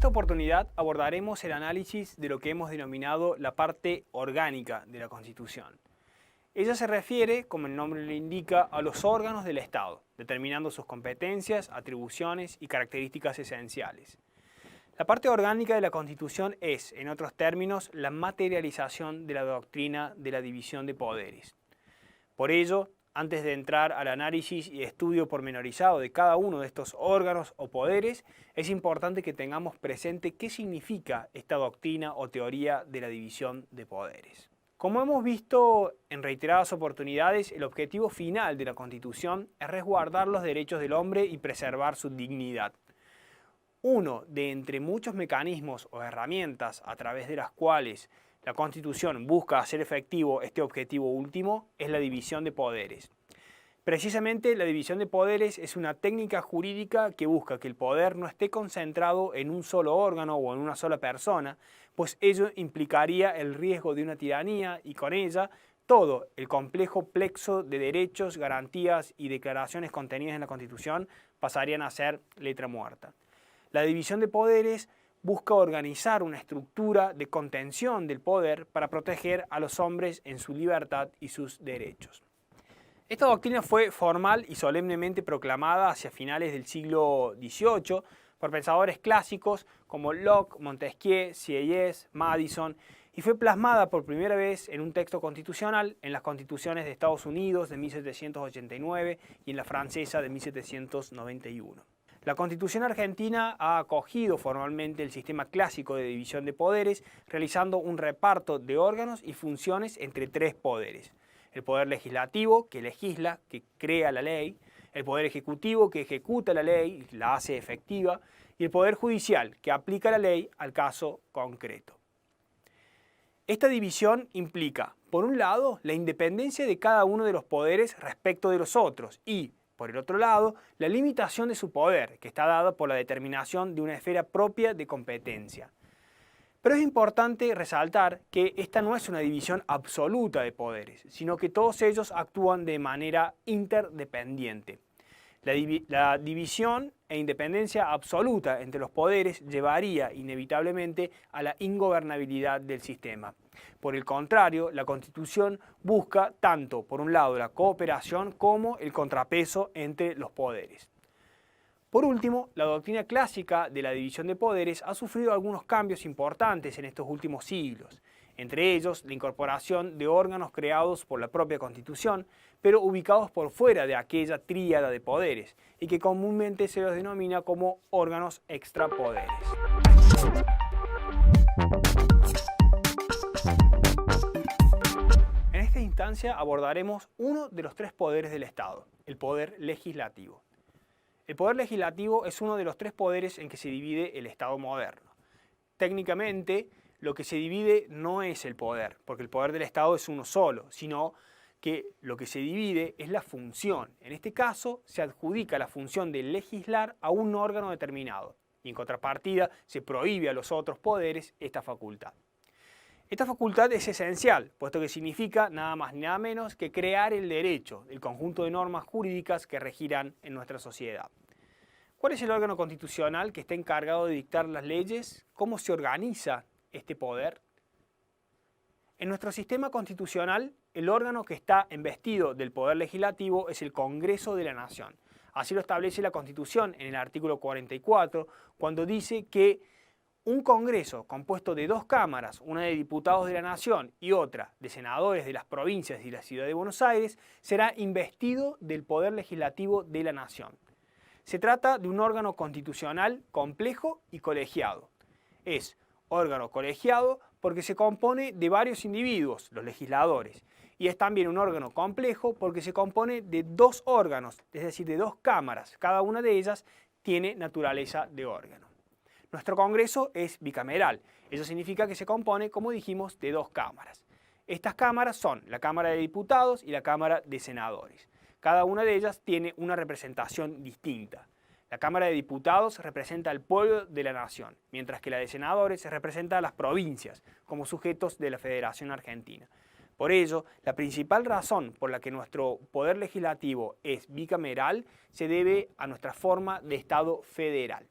oportunidad abordaremos el análisis de lo que hemos denominado la parte orgánica de la Constitución. Ella se refiere, como el nombre lo indica, a los órganos del Estado, determinando sus competencias, atribuciones y características esenciales. La parte orgánica de la Constitución es, en otros términos, la materialización de la doctrina de la división de poderes. Por ello, antes de entrar al análisis y estudio pormenorizado de cada uno de estos órganos o poderes, es importante que tengamos presente qué significa esta doctrina o teoría de la división de poderes. Como hemos visto en reiteradas oportunidades, el objetivo final de la Constitución es resguardar los derechos del hombre y preservar su dignidad. Uno de entre muchos mecanismos o herramientas a través de las cuales la Constitución busca hacer efectivo este objetivo último es la división de poderes. Precisamente la división de poderes es una técnica jurídica que busca que el poder no esté concentrado en un solo órgano o en una sola persona, pues ello implicaría el riesgo de una tiranía y con ella todo el complejo plexo de derechos, garantías y declaraciones contenidas en la Constitución pasarían a ser letra muerta. La división de poderes busca organizar una estructura de contención del poder para proteger a los hombres en su libertad y sus derechos. Esta doctrina fue formal y solemnemente proclamada hacia finales del siglo XVIII por pensadores clásicos como Locke, Montesquieu, Sieyès, Madison, y fue plasmada por primera vez en un texto constitucional en las constituciones de Estados Unidos de 1789 y en la francesa de 1791. La Constitución argentina ha acogido formalmente el sistema clásico de división de poderes, realizando un reparto de órganos y funciones entre tres poderes. El poder legislativo, que legisla, que crea la ley, el poder ejecutivo, que ejecuta la ley y la hace efectiva, y el poder judicial, que aplica la ley al caso concreto. Esta división implica, por un lado, la independencia de cada uno de los poderes respecto de los otros y, por el otro lado, la limitación de su poder, que está dada por la determinación de una esfera propia de competencia. Pero es importante resaltar que esta no es una división absoluta de poderes, sino que todos ellos actúan de manera interdependiente. La división e independencia absoluta entre los poderes llevaría inevitablemente a la ingobernabilidad del sistema. Por el contrario, la Constitución busca tanto, por un lado, la cooperación como el contrapeso entre los poderes. Por último, la doctrina clásica de la división de poderes ha sufrido algunos cambios importantes en estos últimos siglos, entre ellos la incorporación de órganos creados por la propia Constitución, pero ubicados por fuera de aquella tríada de poderes, y que comúnmente se los denomina como órganos extrapoderes. En esta instancia abordaremos uno de los tres poderes del Estado, el poder legislativo. El poder legislativo es uno de los tres poderes en que se divide el Estado moderno. Técnicamente, lo que se divide no es el poder, porque el poder del Estado es uno solo, sino que lo que se divide es la función. En este caso, se adjudica la función de legislar a un órgano determinado, y en contrapartida se prohíbe a los otros poderes esta facultad. Esta facultad es esencial, puesto que significa nada más ni nada menos que crear el derecho, el conjunto de normas jurídicas que regirán en nuestra sociedad. ¿Cuál es el órgano constitucional que está encargado de dictar las leyes? ¿Cómo se organiza este poder? En nuestro sistema constitucional, el órgano que está investido del poder legislativo es el Congreso de la Nación. Así lo establece la Constitución en el artículo 44, cuando dice que un Congreso compuesto de dos cámaras, una de diputados de la Nación y otra de senadores de las provincias y la Ciudad de Buenos Aires, será investido del poder legislativo de la Nación. Se trata de un órgano constitucional complejo y colegiado. Es órgano colegiado porque se compone de varios individuos, los legisladores, y es también un órgano complejo porque se compone de dos órganos, es decir, de dos cámaras. Cada una de ellas tiene naturaleza de órgano. Nuestro Congreso es bicameral. Eso significa que se compone, como dijimos, de dos cámaras. Estas cámaras son la Cámara de Diputados y la Cámara de Senadores. Cada una de ellas tiene una representación distinta. La Cámara de Diputados representa al pueblo de la nación, mientras que la de Senadores representa a las provincias como sujetos de la Federación Argentina. Por ello, la principal razón por la que nuestro poder legislativo es bicameral se debe a nuestra forma de Estado federal.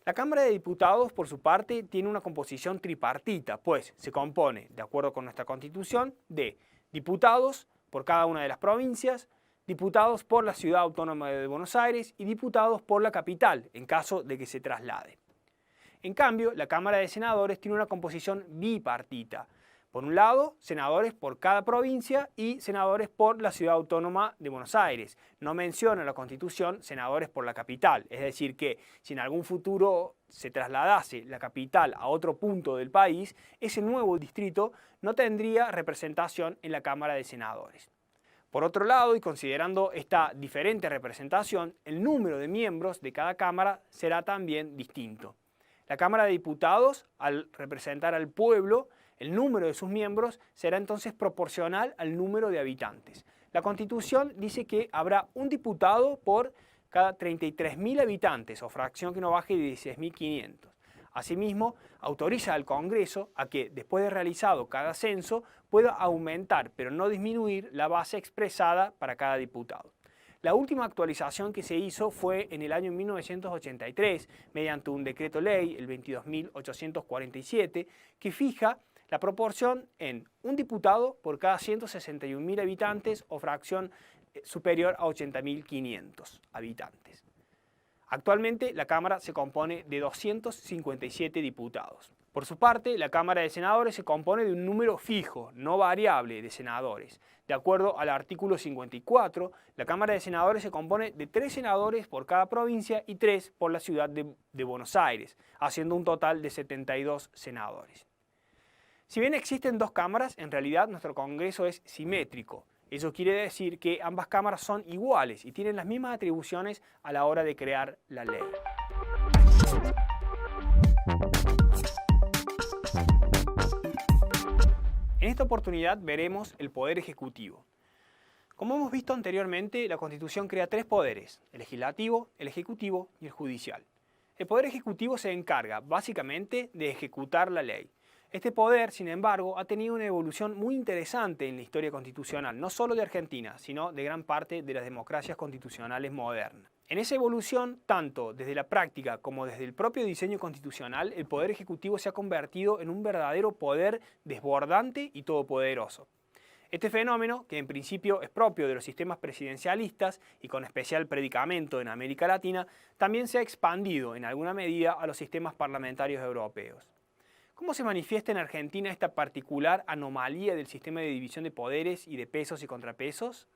La Cámara de Diputados, por su parte, tiene una composición tripartita, pues se compone, de acuerdo con nuestra Constitución, de diputados por cada una de las provincias, diputados por la Ciudad Autónoma de Buenos Aires y diputados por la capital, en caso de que se traslade. En cambio, la Cámara de Senadores tiene una composición bipartita. Por un lado, senadores por cada provincia y senadores por la Ciudad Autónoma de Buenos Aires. No menciona la Constitución senadores por la capital, es decir que si en algún futuro se trasladase la capital a otro punto del país, ese nuevo distrito no tendría representación en la Cámara de Senadores. Por otro lado, y considerando esta diferente representación, el número de miembros de cada Cámara será también distinto. La Cámara de Diputados, al representar al pueblo, el número de sus miembros será entonces proporcional al número de habitantes. La Constitución dice que habrá un diputado por cada 33.000 habitantes, o fracción que no baje de 16.500. Asimismo, autoriza al Congreso a que, después de realizado cada censo, pueda aumentar, pero no disminuir, la base expresada para cada diputado. La última actualización que se hizo fue en el año 1983, mediante un decreto ley, el 22.847, que fija la proporción en un diputado por cada 161.000 habitantes o fracción superior a 80.500 habitantes. Actualmente la Cámara se compone de 257 diputados. Por su parte, la Cámara de Senadores se compone de un número fijo, no variable, de senadores. De acuerdo al artículo 54, la Cámara de Senadores se compone de 3 senadores por cada provincia y 3 por la ciudad de Buenos Aires, haciendo un total de 72 senadores. Si bien existen 2 cámaras, en realidad nuestro Congreso es simétrico. Eso quiere decir que ambas cámaras son iguales y tienen las mismas atribuciones a la hora de crear la ley. En esta oportunidad veremos el Poder Ejecutivo. Como hemos visto anteriormente, la Constitución crea 3 poderes: el legislativo, el ejecutivo y el judicial. El Poder Ejecutivo se encarga básicamente de ejecutar la ley. Este poder, sin embargo, ha tenido una evolución muy interesante en la historia constitucional, no solo de Argentina, sino de gran parte de las democracias constitucionales modernas. En esa evolución, tanto desde la práctica como desde el propio diseño constitucional, el Poder Ejecutivo se ha convertido en un verdadero poder desbordante y todopoderoso. Este fenómeno, que en principio es propio de los sistemas presidencialistas y con especial predicamento en América Latina, también se ha expandido en alguna medida a los sistemas parlamentarios europeos. ¿Cómo se manifiesta en Argentina esta particular anomalía del sistema de división de poderes y de pesos y contrapesos?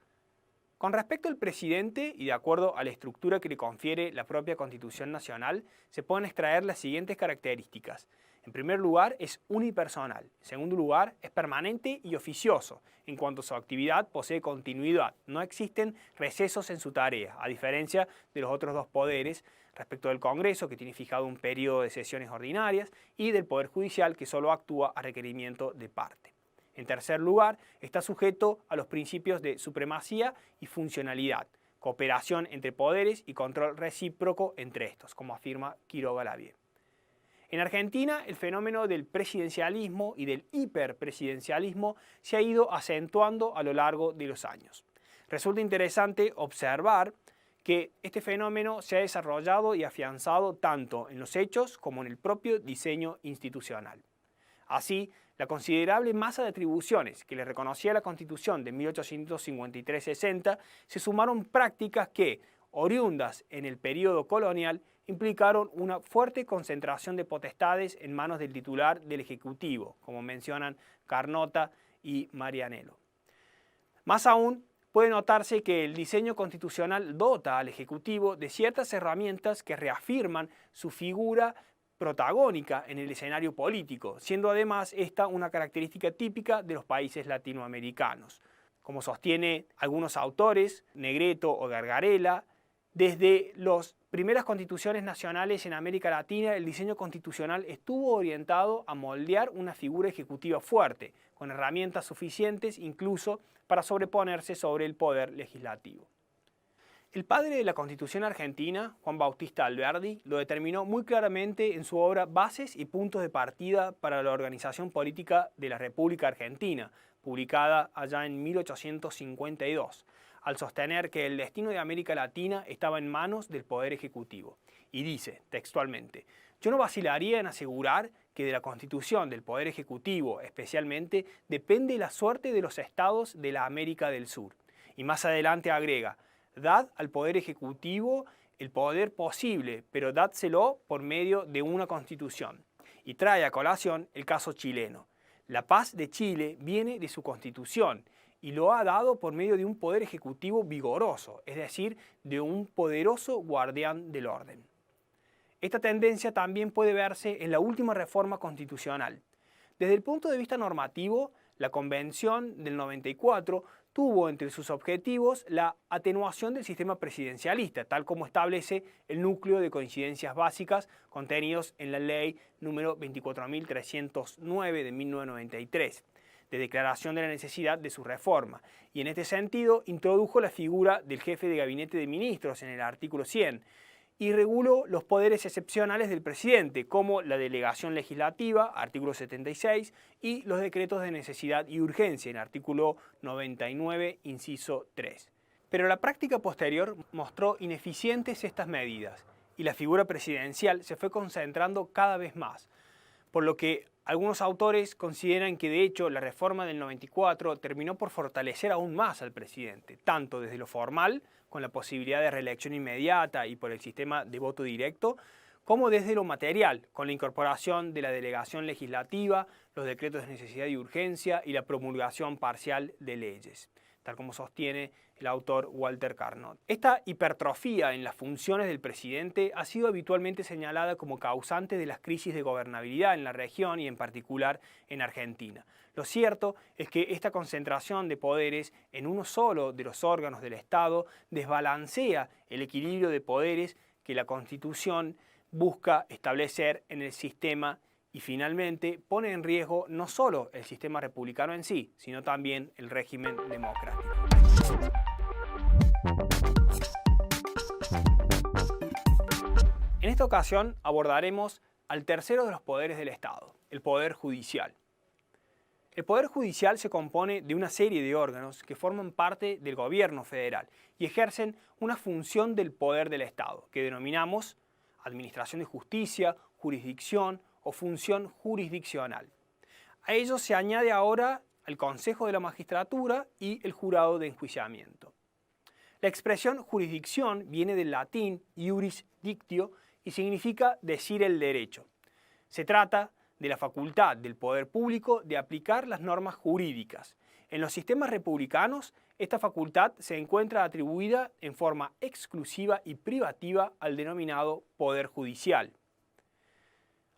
Con respecto al presidente, y de acuerdo a la estructura que le confiere la propia Constitución Nacional, se pueden extraer las siguientes características. En primer lugar, es unipersonal. En segundo lugar, es permanente y oficioso. En cuanto a su actividad, posee continuidad. No existen recesos en su tarea, a diferencia de los otros 2 poderes, respecto del Congreso, que tiene fijado un periodo de sesiones ordinarias, y del Poder Judicial, que solo actúa a requerimiento de parte. En tercer lugar, está sujeto a los principios de supremacía y funcionalidad, cooperación entre poderes y control recíproco entre estos, como afirma Quiroga Lavie. En Argentina, el fenómeno del presidencialismo y del hiperpresidencialismo se ha ido acentuando a lo largo de los años. Resulta interesante observar que este fenómeno se ha desarrollado y afianzado tanto en los hechos como en el propio diseño institucional. Así, la considerable masa de atribuciones que le reconocía la Constitución de 1853-60 se sumaron prácticas que, oriundas en el período colonial, implicaron una fuerte concentración de potestades en manos del titular del Ejecutivo, como mencionan Carnota y Marianello. Más aún, puede notarse que el diseño constitucional dota al Ejecutivo de ciertas herramientas que reafirman su figura protagónica en el escenario político, siendo además esta una característica típica de los países latinoamericanos. Como sostiene algunos autores, Negreto o Gargarella, desde las primeras constituciones nacionales en América Latina, el diseño constitucional estuvo orientado a moldear una figura ejecutiva fuerte, con herramientas suficientes incluso para sobreponerse sobre el poder legislativo. El padre de la Constitución argentina, Juan Bautista Alberdi, lo determinó muy claramente en su obra Bases y puntos de partida para la organización política de la República Argentina, publicada allá en 1852. al sostener que el destino de América Latina estaba en manos del Poder Ejecutivo. Y dice, textualmente, yo no vacilaría en asegurar que de la constitución del Poder Ejecutivo especialmente depende la suerte de los estados de la América del Sur. Y más adelante agrega, dad al Poder Ejecutivo el poder posible, pero dádselo por medio de una constitución. Y trae a colación el caso chileno. La paz de Chile viene de su constitución y lo ha dado por medio de un poder ejecutivo vigoroso, es decir, de un poderoso guardián del orden. Esta tendencia también puede verse en la última reforma constitucional. Desde el punto de vista normativo, la Convención del 94 tuvo entre sus objetivos la atenuación del sistema presidencialista, tal como establece el núcleo de coincidencias básicas contenidos en la Ley número 24.309 de 1993, de declaración de la necesidad de su reforma, y en este sentido introdujo la figura del jefe de gabinete de ministros en el artículo 100, y reguló los poderes excepcionales del presidente, como la delegación legislativa, artículo 76, y los decretos de necesidad y urgencia, en artículo 99, inciso 3. Pero la práctica posterior mostró ineficientes estas medidas, y la figura presidencial se fue concentrando cada vez más, por lo que algunos autores consideran que de hecho la reforma del 94 terminó por fortalecer aún más al presidente, tanto desde lo formal, con la posibilidad de reelección inmediata y por el sistema de voto directo, como desde lo material, con la incorporación de la delegación legislativa, los decretos de necesidad y urgencia y la promulgación parcial de leyes, tal como sostiene el autor Walter Carnot. Esta hipertrofia en las funciones del presidente ha sido habitualmente señalada como causante de las crisis de gobernabilidad en la región y en particular en Argentina. Lo cierto es que esta concentración de poderes en uno solo de los órganos del Estado desbalancea el equilibrio de poderes que la Constitución busca establecer en el sistema y finalmente pone en riesgo no solo el sistema republicano en sí, sino también el régimen democrático. En esta ocasión abordaremos al tercero de los poderes del Estado, el Poder Judicial. El Poder Judicial se compone de una serie de órganos que forman parte del gobierno federal y ejercen una función del poder del Estado, que denominamos administración de justicia, jurisdicción o función jurisdiccional. A ello se añade ahora el Consejo de la Magistratura y el Jurado de Enjuiciamiento. La expresión jurisdicción viene del latín iuris dictio y significa decir el derecho. Se trata de la facultad del poder público de aplicar las normas jurídicas. En los sistemas republicanos, esta facultad se encuentra atribuida en forma exclusiva y privativa al denominado Poder Judicial.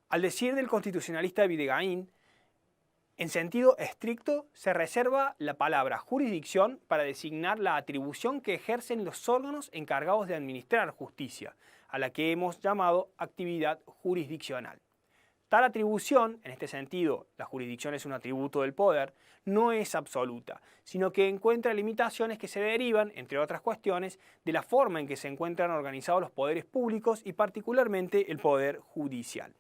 Al decir del constitucionalista Videgaín, en sentido estricto se reserva la palabra jurisdicción para designar la atribución que ejercen los órganos encargados de administrar justicia, a la que hemos llamado actividad jurisdiccional. Tal atribución, en este sentido, la jurisdicción es un atributo del poder, no es absoluta, sino que encuentra limitaciones que se derivan, entre otras cuestiones, de la forma en que se encuentran organizados los poderes públicos y particularmente el poder judicial.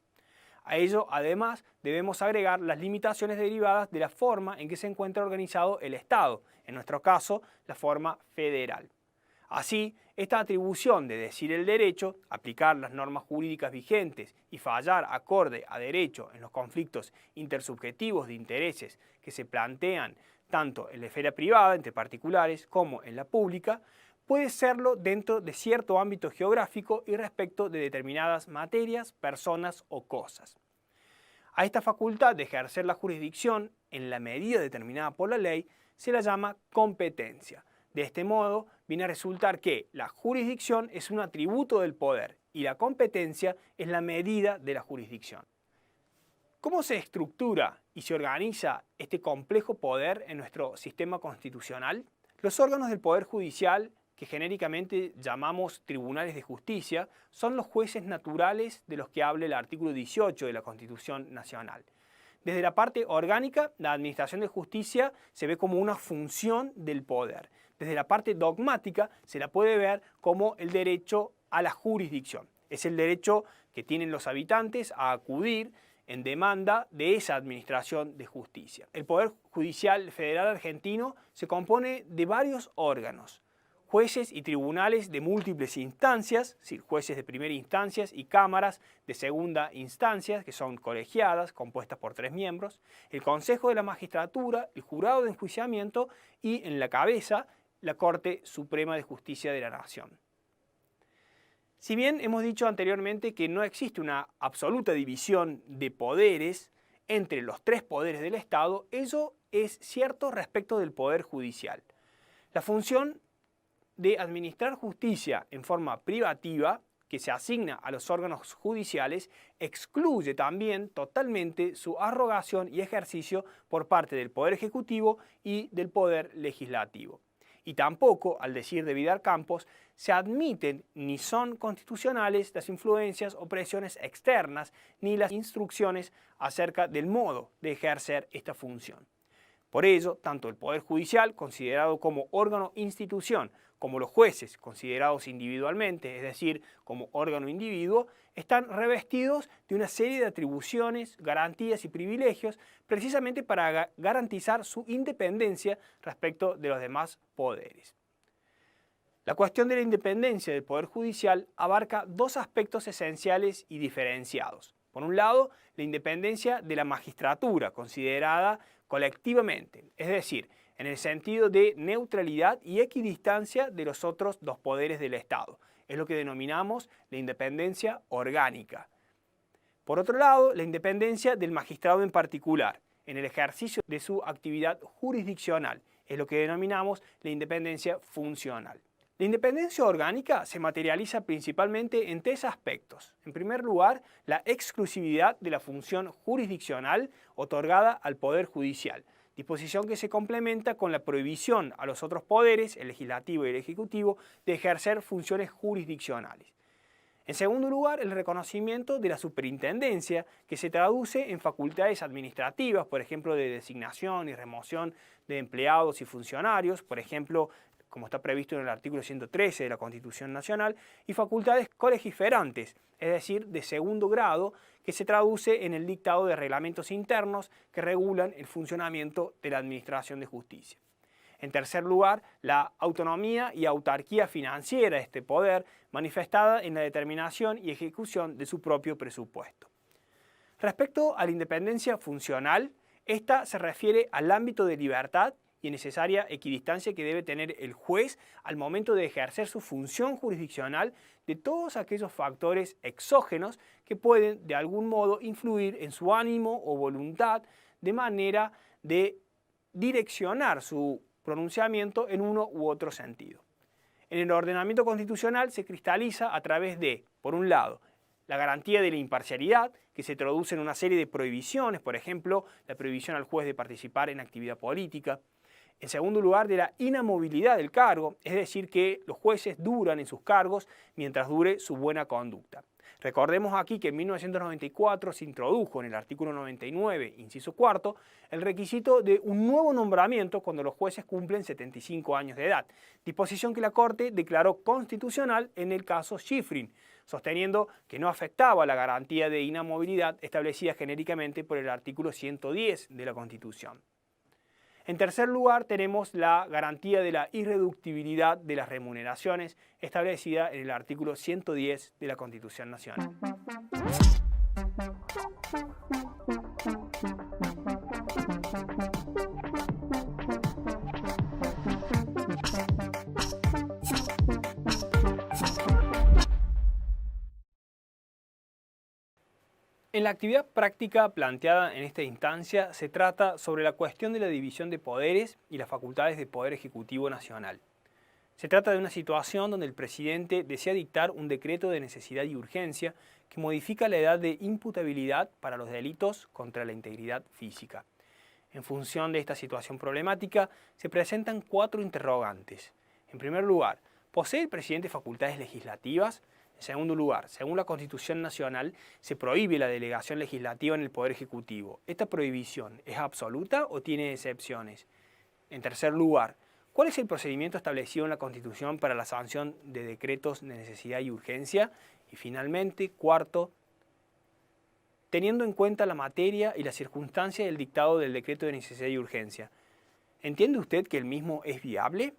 A ello, además, debemos agregar las limitaciones derivadas de la forma en que se encuentra organizado el Estado, en nuestro caso, la forma federal. Así, esta atribución de decir el derecho, aplicar las normas jurídicas vigentes y fallar acorde a derecho en los conflictos intersubjetivos de intereses que se plantean tanto en la esfera privada, entre particulares, como en la pública, puede serlo dentro de cierto ámbito geográfico y respecto de determinadas materias, personas o cosas. A esta facultad de ejercer la jurisdicción, en la medida determinada por la ley, se la llama competencia. De este modo, viene a resultar que la jurisdicción es un atributo del poder y la competencia es la medida de la jurisdicción. ¿Cómo se estructura y se organiza este complejo poder en nuestro sistema constitucional? Los órganos del Poder Judicial, que genéricamente llamamos tribunales de justicia, son los jueces naturales de los que habla el artículo 18 de la Constitución Nacional. Desde la parte orgánica, la administración de justicia se ve como una función del poder. Desde la parte dogmática se la puede ver como el derecho a la jurisdicción. Es el derecho que tienen los habitantes a acudir en demanda de esa administración de justicia. El Poder Judicial Federal Argentino se compone de varios órganos. jueces y tribunales de múltiples instancias, es decir, jueces de primera instancia y cámaras de segunda instancia, que son colegiadas, compuestas por 3 miembros, el Consejo de la Magistratura, el Jurado de Enjuiciamiento y, en la cabeza, la Corte Suprema de Justicia de la Nación. Si bien hemos dicho anteriormente que no existe una absoluta división de poderes entre los 3 poderes del Estado, eso es cierto respecto del Poder Judicial. La función de administrar justicia en forma privativa, que se asigna a los órganos judiciales, excluye también totalmente su arrogación y ejercicio por parte del Poder Ejecutivo y del Poder Legislativo. Y tampoco, al decir de Vidal Campos, se admiten ni son constitucionales las influencias o presiones externas ni las instrucciones acerca del modo de ejercer esta función. Por ello, tanto el Poder Judicial, considerado como órgano-institución, como los jueces, considerados individualmente, es decir, como órgano-individuo, están revestidos de una serie de atribuciones, garantías y privilegios precisamente para garantizar su independencia respecto de los demás poderes. La cuestión de la independencia del Poder Judicial abarca 2 aspectos esenciales y diferenciados. Por un lado, la independencia de la magistratura, considerada colectivamente, es decir, en el sentido de neutralidad y equidistancia de los otros 2 poderes del Estado. Es lo que denominamos la independencia orgánica. Por otro lado, la independencia del magistrado en particular, en el ejercicio de su actividad jurisdiccional. Es lo que denominamos la independencia funcional. La independencia orgánica se materializa principalmente en 3 aspectos. En primer lugar, la exclusividad de la función jurisdiccional otorgada al Poder Judicial, disposición que se complementa con la prohibición a los otros poderes, el legislativo y el ejecutivo, de ejercer funciones jurisdiccionales. En segundo lugar, el reconocimiento de la superintendencia, que se traduce en facultades administrativas, por ejemplo, de designación y remoción de empleados y funcionarios, por ejemplo, como está previsto en el artículo 113 de la Constitución Nacional, y facultades colegiferantes, es decir, de segundo grado, que se traduce en el dictado de reglamentos internos que regulan el funcionamiento de la Administración de Justicia. En tercer lugar, la autonomía y autarquía financiera de este poder, manifestada en la determinación y ejecución de su propio presupuesto. Respecto a la independencia funcional, esta se refiere al ámbito de libertad y necesaria equidistancia que debe tener el juez al momento de ejercer su función jurisdiccional de todos aquellos factores exógenos que pueden de algún modo influir en su ánimo o voluntad de manera de direccionar su pronunciamiento en uno u otro sentido. En el ordenamiento constitucional se cristaliza a través de, por un lado, la garantía de la imparcialidad, que se traduce en una serie de prohibiciones, por ejemplo, la prohibición al juez de participar en actividad política. En segundo lugar, de la inamovilidad del cargo, es decir, que los jueces duran en sus cargos mientras dure su buena conducta. Recordemos aquí que en 1994 se introdujo en el artículo 99, inciso cuarto, el requisito de un nuevo nombramiento cuando los jueces cumplen 75 años de edad, disposición que la Corte declaró constitucional en el caso Schifrin, sosteniendo que no afectaba la garantía de inamovilidad establecida genéricamente por el artículo 110 de la Constitución. En tercer lugar, tenemos la garantía de la irreductibilidad de las remuneraciones establecida en el artículo 110 de la Constitución Nacional. En la actividad práctica planteada en esta instancia se trata sobre la cuestión de la división de poderes y las facultades del Poder Ejecutivo Nacional. Se trata de una situación donde el presidente desea dictar un decreto de necesidad y urgencia que modifica la edad de imputabilidad para los delitos contra la integridad física. En función de esta situación problemática, se presentan 4 interrogantes. En primer lugar, ¿posee el presidente facultades legislativas? En segundo lugar, según la Constitución Nacional, se prohíbe la delegación legislativa en el Poder Ejecutivo. ¿Esta prohibición es absoluta o tiene excepciones? En tercer lugar, ¿cuál es el procedimiento establecido en la Constitución para la sanción de decretos de necesidad y urgencia? Y finalmente, cuarto, teniendo en cuenta la materia y la circunstancia del dictado del decreto de necesidad y urgencia, ¿entiende usted que el mismo es viable?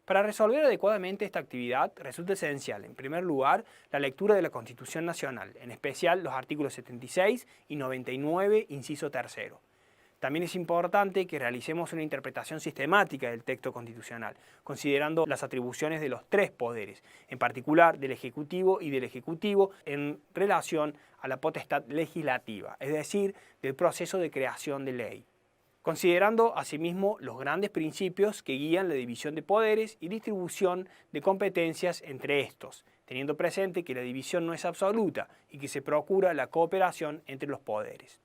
Para resolver adecuadamente esta actividad resulta esencial, en primer lugar, la lectura de la Constitución Nacional, en especial los artículos 76 y 99, inciso tercero. También es importante que realicemos una interpretación sistemática del texto constitucional, considerando las atribuciones de los tres poderes, en particular del Ejecutivo y del Ejecutivo en relación a la potestad legislativa, es decir, del proceso de creación de ley. Considerando asimismo los grandes principios que guían la división de poderes y distribución de competencias entre estos, teniendo presente que la división no es absoluta y que se procura la cooperación entre los poderes.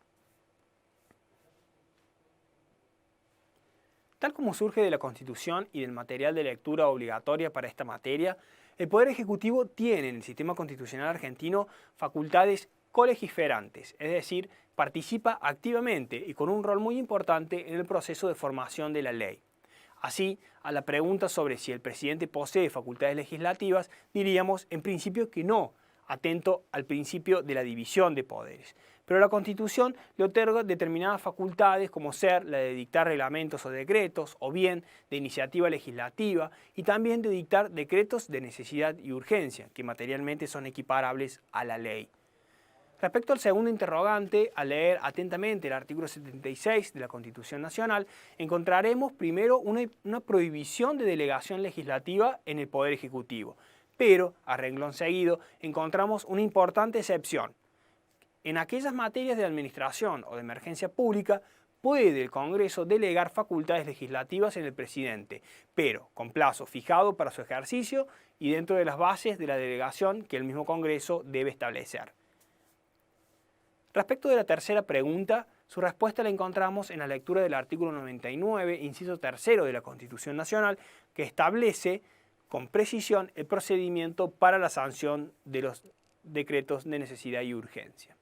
Tal como surge de la Constitución y del material de lectura obligatoria para esta materia, el Poder Ejecutivo tiene en el sistema constitucional argentino facultades colegisferantes, es decir, participa activamente y con un rol muy importante en el proceso de formación de la ley. Así, a la pregunta sobre si el presidente posee facultades legislativas, diríamos en principio que no, atento al principio de la división de poderes. Pero la Constitución le otorga determinadas facultades como ser la de dictar reglamentos o decretos, o bien de iniciativa legislativa, y también de dictar decretos de necesidad y urgencia, que materialmente son equiparables a la ley. Respecto al segundo interrogante, al leer atentamente el artículo 76 de la Constitución Nacional, encontraremos primero una prohibición de delegación legislativa en el Poder Ejecutivo, pero, a renglón seguido, encontramos una importante excepción. En aquellas materias de administración o de emergencia pública, puede el Congreso delegar facultades legislativas en el presidente, pero con plazo fijado para su ejercicio y dentro de las bases de la delegación que el mismo Congreso debe establecer. Respecto de la tercera pregunta, su respuesta la encontramos en la lectura del artículo 99, inciso tercero de la Constitución Nacional, que establece con precisión el procedimiento para la sanción de los decretos de necesidad y urgencia.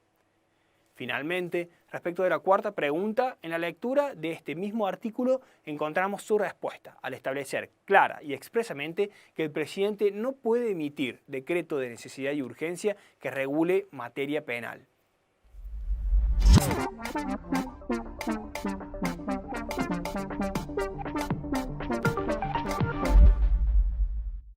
Finalmente, respecto de la cuarta pregunta, en la lectura de este mismo artículo encontramos su respuesta, al establecer clara y expresamente que el presidente no puede emitir decreto de necesidad y urgencia que regule materia penal.